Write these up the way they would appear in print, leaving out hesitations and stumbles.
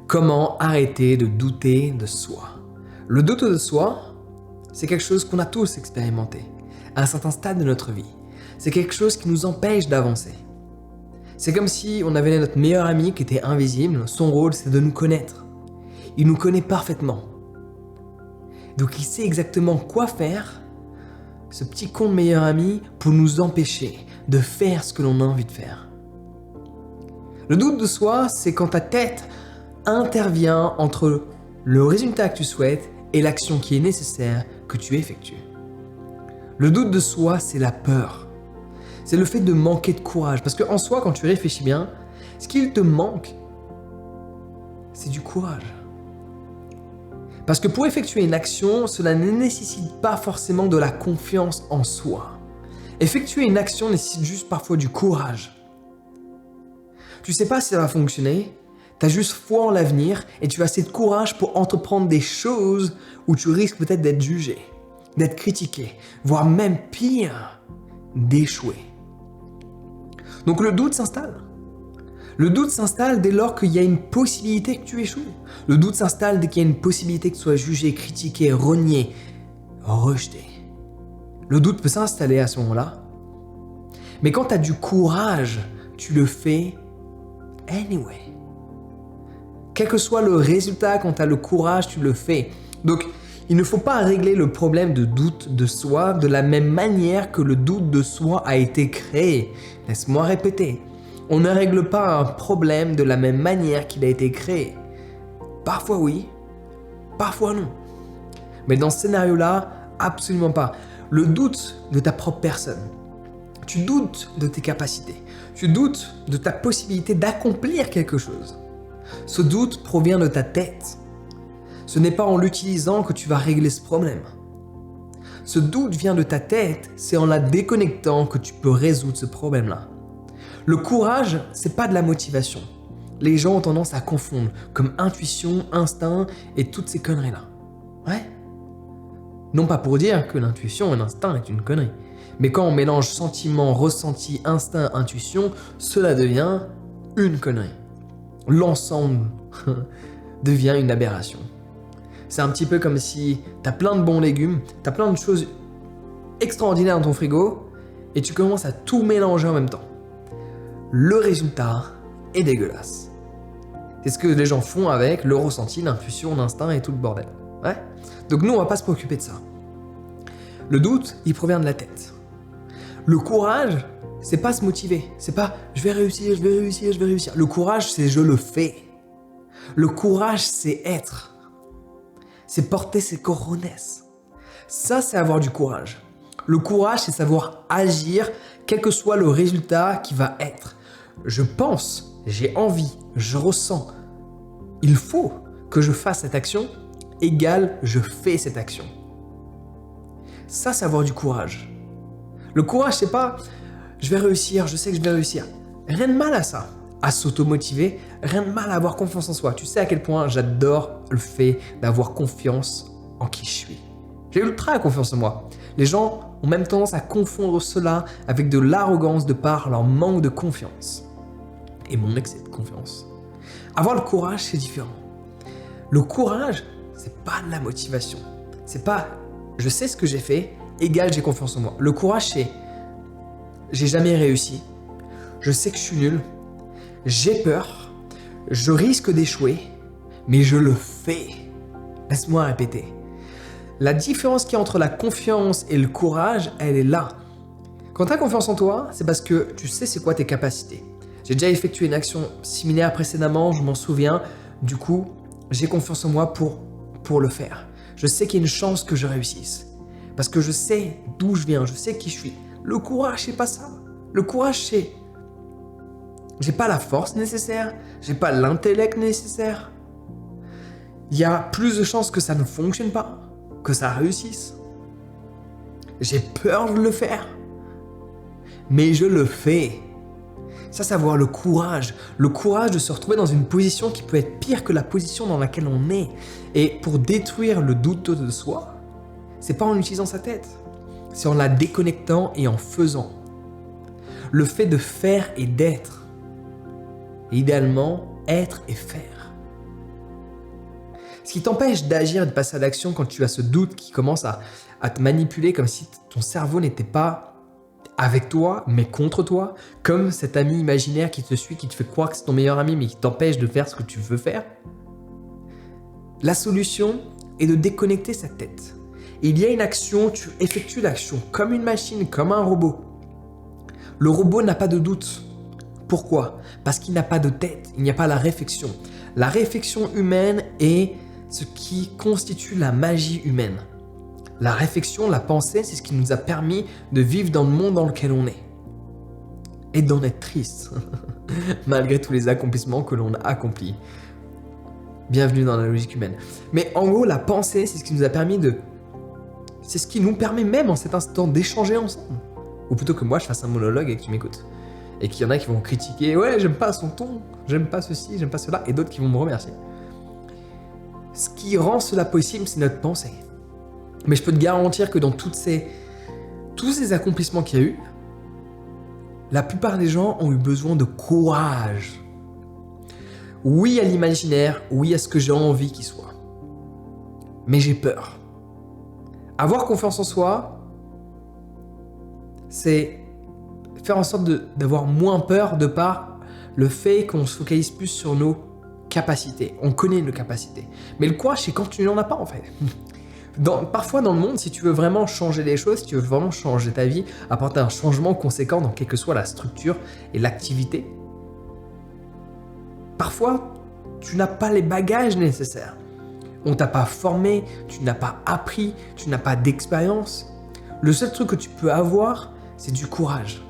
Comment arrêter de douter de soi? Le doute de soi, c'est quelque chose qu'on a tous expérimenté à un certain stade de notre vie. C'est quelque chose qui nous empêche d'avancer. C'est comme si on avait notre meilleur ami qui était invisible. Son rôle, c'est de nous connaître. Il nous connaît parfaitement. Donc il sait exactement quoi faire, ce petit con de meilleur ami, pour nous empêcher de faire ce que l'on a envie de faire. Le doute de soi, c'est quand ta tête intervient entre le résultat que tu souhaites et l'action qui est nécessaire que tu effectues. Le doute de soi, c'est la peur. C'est le fait de manquer de courage. Parce qu'en soi, quand tu réfléchis bien, ce qu'il te manque, c'est du courage. Parce que pour effectuer une action, cela ne nécessite pas forcément de la confiance en soi. Effectuer une action nécessite juste parfois du courage. Tu sais pas si ça va fonctionner, tu as juste foi en l'avenir et tu as assez de courage pour entreprendre des choses où tu risques peut-être d'être jugé, d'être critiqué, voire même pire, d'échouer. Donc le doute s'installe. Le doute s'installe dès lors qu'il y a une possibilité que tu échoues. Le doute s'installe dès qu'il y a une possibilité que tu sois jugé, critiqué, renié, rejeté. Le doute peut s'installer à ce moment-là. Mais quand tu as du courage, tu le fais anyway. Quel que soit le résultat, quand tu as le courage, tu le fais. Donc, il ne faut pas régler le problème de doute de soi de la même manière que le doute de soi a été créé. Laisse-moi répéter. On ne règle pas un problème de la même manière qu'il a été créé. Parfois oui, parfois non. Mais dans ce scénario-là, absolument pas. Le doute de ta propre personne. Tu doutes de tes capacités. Tu doutes de ta possibilité d'accomplir quelque chose. Ce doute provient de ta tête. Ce n'est pas en l'utilisant que tu vas régler ce problème. Ce doute vient de ta tête, c'est en la déconnectant que tu peux résoudre ce problème-là. Le courage, c'est pas de la motivation. Les gens ont tendance à confondre comme intuition, instinct et toutes ces conneries-là. Ouais. Non pas pour dire que l'intuition et l'instinct est une connerie, mais quand on mélange sentiment, ressenti, instinct, intuition, cela devient une connerie. L'ensemble devient une aberration. C'est un petit peu comme si t'as plein de bons légumes, t'as plein de choses extraordinaires dans ton frigo et tu commences à tout mélanger en même temps. Le résultat est dégueulasse. C'est ce que les gens font avec le ressenti, l'intuition, l'instinct et tout le bordel. Ouais. Donc nous, on va pas se préoccuper de ça. Le doute, il provient de la tête. Le courage, c'est pas se motiver. C'est pas je vais réussir, je vais réussir, je vais réussir. Le courage, c'est je le fais. Le courage, c'est être. C'est porter ses cojones. Ça, c'est avoir du courage. Le courage, c'est savoir agir, quel que soit le résultat qui va être. Je pense, j'ai envie, je ressens. Il faut que je fasse cette action, égale je fais cette action. Ça, c'est avoir du courage. Le courage, c'est pas je vais réussir, je sais que je vais réussir. Rien de mal à ça, à s'auto-motiver, rien de mal à avoir confiance en soi. Tu sais à quel point j'adore le fait d'avoir confiance en qui je suis. J'ai ultra confiance en moi. Les gens ont même tendance à confondre cela avec de l'arrogance de par leur manque de confiance. Et mon excès de confiance. Avoir le courage, c'est différent. Le courage, c'est pas de la motivation. C'est pas je sais ce que j'ai fait, égal j'ai confiance en moi. Le courage, c'est j'ai jamais réussi, je sais que je suis nul, j'ai peur, je risque d'échouer, mais je le fais. Laisse-moi répéter. La différence qu'il y a entre la confiance et le courage, elle est là. Quand tu as confiance en toi, c'est parce que tu sais c'est quoi tes capacités. J'ai déjà effectué une action similaire précédemment, je m'en souviens. Du coup, j'ai confiance en moi pour le faire. Je sais qu'il y a une chance que je réussisse. Parce que je sais d'où je viens, je sais qui je suis. Le courage, c'est pas ça. Le courage, c'est j'ai pas la force nécessaire, j'ai pas l'intellect nécessaire. Il y a plus de chances que ça ne fonctionne pas, que ça réussisse. J'ai peur de le faire, mais je le fais. Ça, c'est avoir le courage de se retrouver dans une position qui peut être pire que la position dans laquelle on est. Et pour détruire le doute de soi, c'est pas en utilisant sa tête, c'est en la déconnectant et en faisant. Le fait de faire et d'être. Et idéalement, être et faire. Ce qui t'empêche d'agir et de passer à l'action quand tu as ce doute qui commence à te manipuler comme si ton cerveau n'était pas avec toi, mais contre toi, comme cet ami imaginaire qui te suit, qui te fait croire que c'est ton meilleur ami, mais qui t'empêche de faire ce que tu veux faire. La solution est de déconnecter cette tête. Il y a une action, tu effectues l'action comme une machine, comme un robot. Le robot n'a pas de doute. Pourquoi? Parce qu'il n'a pas de tête, il n'y a pas la réflexion. La réflexion humaine est ce qui constitue la magie humaine. La réflexion, la pensée, c'est ce qui nous a permis de vivre dans le monde dans lequel on est. Et d'en être triste, malgré tous les accomplissements que l'on a accomplis. Bienvenue dans la logique humaine. Mais en gros, la pensée, c'est ce qui nous a permis de... C'est ce qui nous permet même en cet instant d'échanger ensemble. Ou plutôt que moi, je fasse un monologue et que tu m'écoutes. Et qu'il y en a qui vont critiquer, ouais, j'aime pas son ton, j'aime pas ceci, j'aime pas cela, et d'autres qui vont me remercier. Ce qui rend cela possible, c'est notre pensée. Mais je peux te garantir que dans tous ces accomplissements qu'il y a eu, la plupart des gens ont eu besoin de courage. Oui à l'imaginaire, oui à ce que j'ai envie qu'il soit. Mais j'ai peur. Avoir confiance en soi, c'est faire en sorte d'avoir moins peur de par le fait qu'on se focalise plus sur nos capacités. On connaît nos capacités. Mais le courage, c'est quand tu n'en as pas en fait. Parfois dans le monde, si tu veux vraiment changer les choses, si tu veux vraiment changer ta vie, apporter un changement conséquent dans quelle que soit la structure et l'activité, parfois tu n'as pas les bagages nécessaires. On t'a pas formé, tu n'as pas appris, tu n'as pas d'expérience. Le seul truc que tu peux avoir, c'est du courage.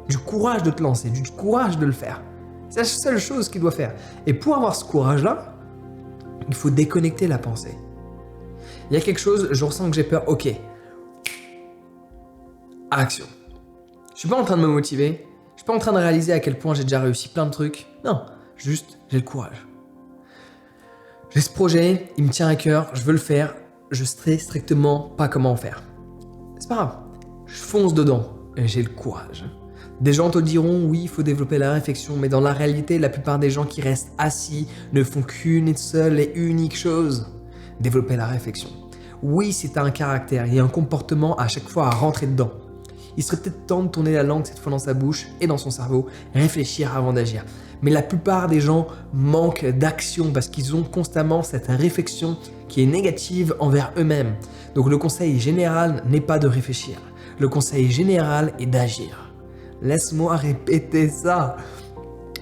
Du courage de te lancer, du courage de le faire. C'est la seule chose qu'il doit faire. Et pour avoir ce courage-là, il faut déconnecter la pensée. Il y a quelque chose, je ressens que j'ai peur, ok. Action. Je suis pas en train de me motiver, je suis pas en train de réaliser à quel point j'ai déjà réussi plein de trucs. Non, juste, j'ai le courage. J'ai ce projet, il me tient à cœur, je veux le faire, je sais strictement pas comment faire. C'est pas grave, je fonce dedans et j'ai le courage. Des gens te diront oui, il faut développer la réflexion, mais dans la réalité, la plupart des gens qui restent assis ne font qu'une seule et unique chose, développer la réflexion. Oui, c'est un caractère et un comportement à chaque fois à rentrer dedans. Il serait peut-être temps de tourner la langue cette fois dans sa bouche et dans son cerveau, réfléchir avant d'agir. Mais la plupart des gens manquent d'action parce qu'ils ont constamment cette réflexion qui est négative envers eux-mêmes. Donc le conseil général n'est pas de réfléchir. Le conseil général est d'agir. Laisse-moi répéter ça.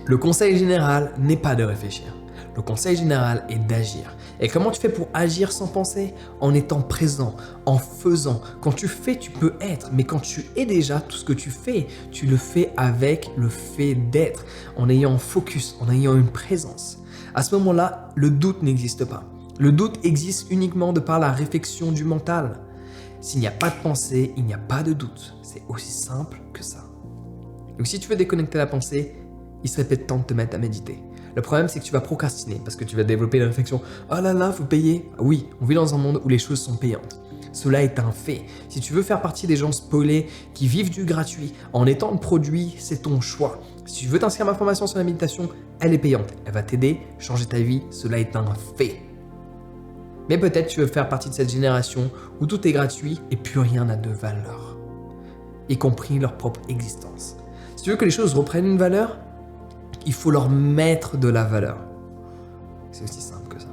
Le conseil général n'est pas de réfléchir. Le conseil général est d'agir. Et comment tu fais pour agir sans penser? En étant présent, en faisant. Quand tu fais, tu peux être. Mais quand tu es déjà, tout ce que tu fais, tu le fais avec le fait d'être. En ayant un focus, en ayant une présence. À ce moment-là, le doute n'existe pas. Le doute existe uniquement de par la réflexion du mental. S'il n'y a pas de pensée, il n'y a pas de doute. C'est aussi simple que ça. Donc si tu veux déconnecter la pensée, il serait peut-être temps de te mettre à méditer. Le problème, c'est que tu vas procrastiner parce que tu vas développer la réflexion « Oh là là, faut payer !» Oui, on vit dans un monde où les choses sont payantes. Cela est un fait. Si tu veux faire partie des gens spoilés qui vivent du gratuit en étant le produit, c'est ton choix. Si tu veux t'inscrire à ma formation sur la méditation, elle est payante. Elle va t'aider, changer ta vie, cela est un fait. Mais peut-être tu veux faire partie de cette génération où tout est gratuit et plus rien n'a de valeur, y compris leur propre existence. Si tu veux que les choses reprennent une valeur, il faut leur mettre de la valeur. C'est aussi simple que ça.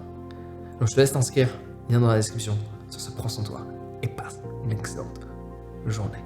Donc je te laisse t'inscrire, lien dans la description. Sur ce, prends soin de toi et passe une excellente journée.